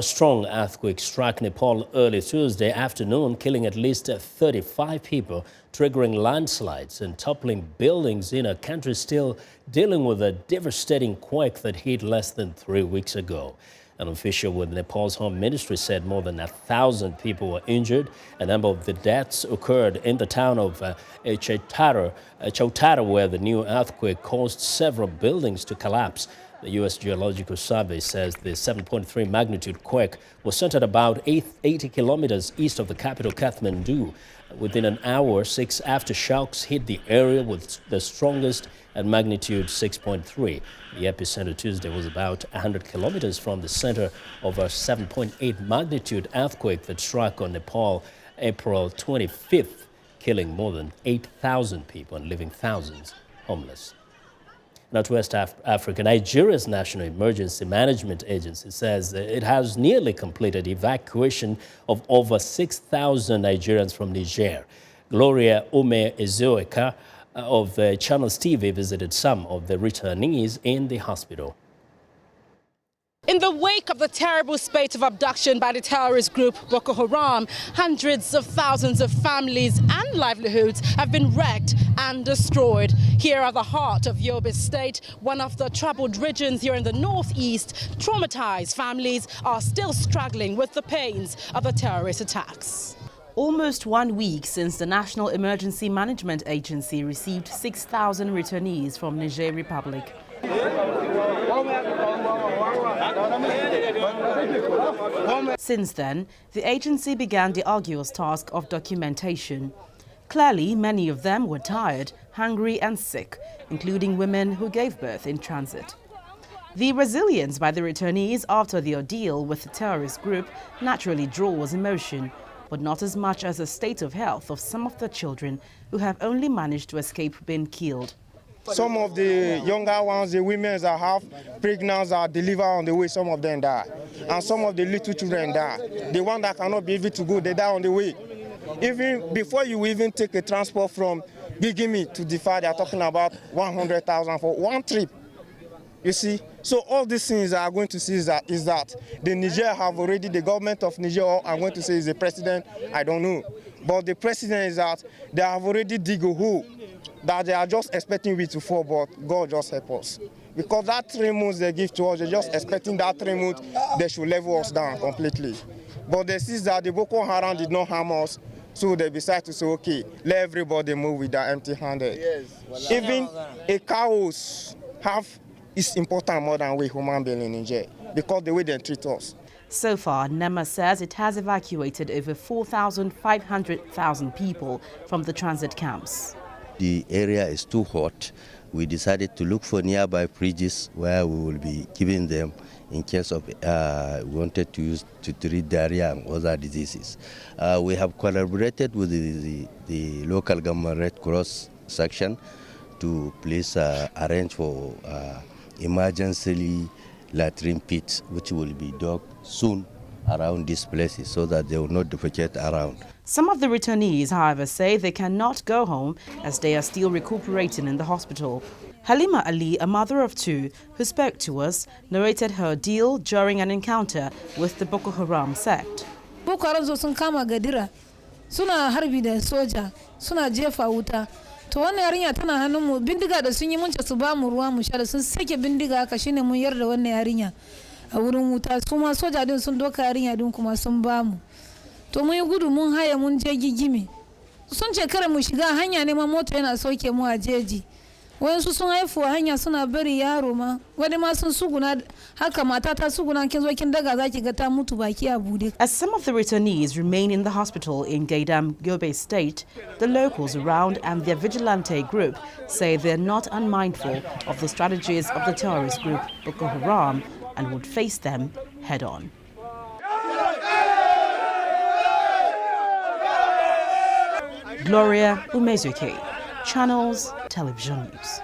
A strong earthquake struck Nepal early Tuesday afternoon, killing at least 35 people, triggering landslides and toppling buildings in a country still dealing with a devastating quake that hit less than 3 weeks ago. An official with Nepal's Home Ministry said more than 1,000 people were injured. A number of the deaths occurred in the town of Chautara, where the new earthquake caused several buildings to collapse. The U.S. Geological Survey says the 7.3 magnitude quake was centered about 80 kilometers east of the capital, Kathmandu. Within an hour, 6 aftershocks hit the area, with the strongest at magnitude 6.3. The epicenter Tuesday was about 100 kilometers from the center of a 7.8 magnitude earthquake that struck on Nepal April 25th, killing more than 8,000 people and leaving thousands homeless. Now to West Africa, Nigeria's National Emergency Management Agency says it has nearly completed evacuation of over 6,000 Nigerians from Niger. Gloria Ume-Ezeoke of Channels TV visited some of the returnees in the hospital. In the wake of the terrible spate of abduction by the terrorist group Boko Haram, hundreds of thousands of families and livelihoods have been wrecked and destroyed. Here at the heart of Yobe State, one of the troubled regions here in the northeast, traumatized families are still struggling with the pains of the terrorist attacks. Almost 1 week since the National Emergency Management Agency received 6,000 returnees from Niger Republic. Since then, the agency began the arduous task of documentation. Clearly, many of them were tired, hungry and sick, including women who gave birth in transit. The resilience by the returnees after the ordeal with the terrorist group naturally draws emotion, but not as much as the state of health of some of the children who have only managed to escape being killed. Some of the younger ones, the women that have pregnant are delivered on the way, some of them die. And some of the little children die. The one that cannot be able to go, they die on the way. Even before you even take a transport from Gigimi to Difa, they are talking about 100,000 for one trip. You see? So all these things that are going to see is that the Niger have already, the government of Niger, or I'm going to say is the president, I don't know. But the president is that they have already dig a hole that they are just expecting it to fall, but God just help us. Because that 3 months they give to us, they're just expecting that 3 months they should level us down completely. But they see that the Boko Haram did not harm us, so they decide to say, okay, let everybody move with their empty-handed. Yes. Even a cows is important more than we human beings in Niger, because the way they treat us. So far, NEMA says it has evacuated over 4,500 people from the transit camps. The area is too hot. We decided to look for nearby bridges where we will be giving them in case of we wanted to use to treat diarrhea and other diseases. We have collaborated with the local government Red Cross section to please arrange for emergency latrine pits, which will be dug soon around these places so that they will not defecate around. Some of the returnees, however, say they cannot go home as they are still recuperating in the hospital. Halima Ali, a mother of 2 who spoke to us, narrated her ordeal during an encounter with the Boko Haram sect. Boko Haram sun kama gadira, suna harbi da soja, suna jefa wuta. To wannan yarinya tana hannun mu, bindiga da sun yi mun ce su ba mu ruwa mu sha, da sun sake bindiga haka shine mun yarda wannan yarinya a wurin wuta. Su ma soja din sun doka yarinya din kuma sun ba mu. To mun yi gudu mun haya mun je Gigimi. Sun ce kare mu shiga hanya ne, ma mota yana sauke mu a jeji. Wayansu sun haifu hanya suna bari yaro ma. Wani ma sun suguna haka mata ta suguna kin zo kin daga zaki ga ta mutu baki a bude. As some of the returnees remain in the hospital in Gaidam, Yobe State, the locals around and their vigilante group say they're not unmindful of the strategies of the terrorist group Boko Haram and would face them head on. Gloria Ume-Ezeoke, Channels Television News.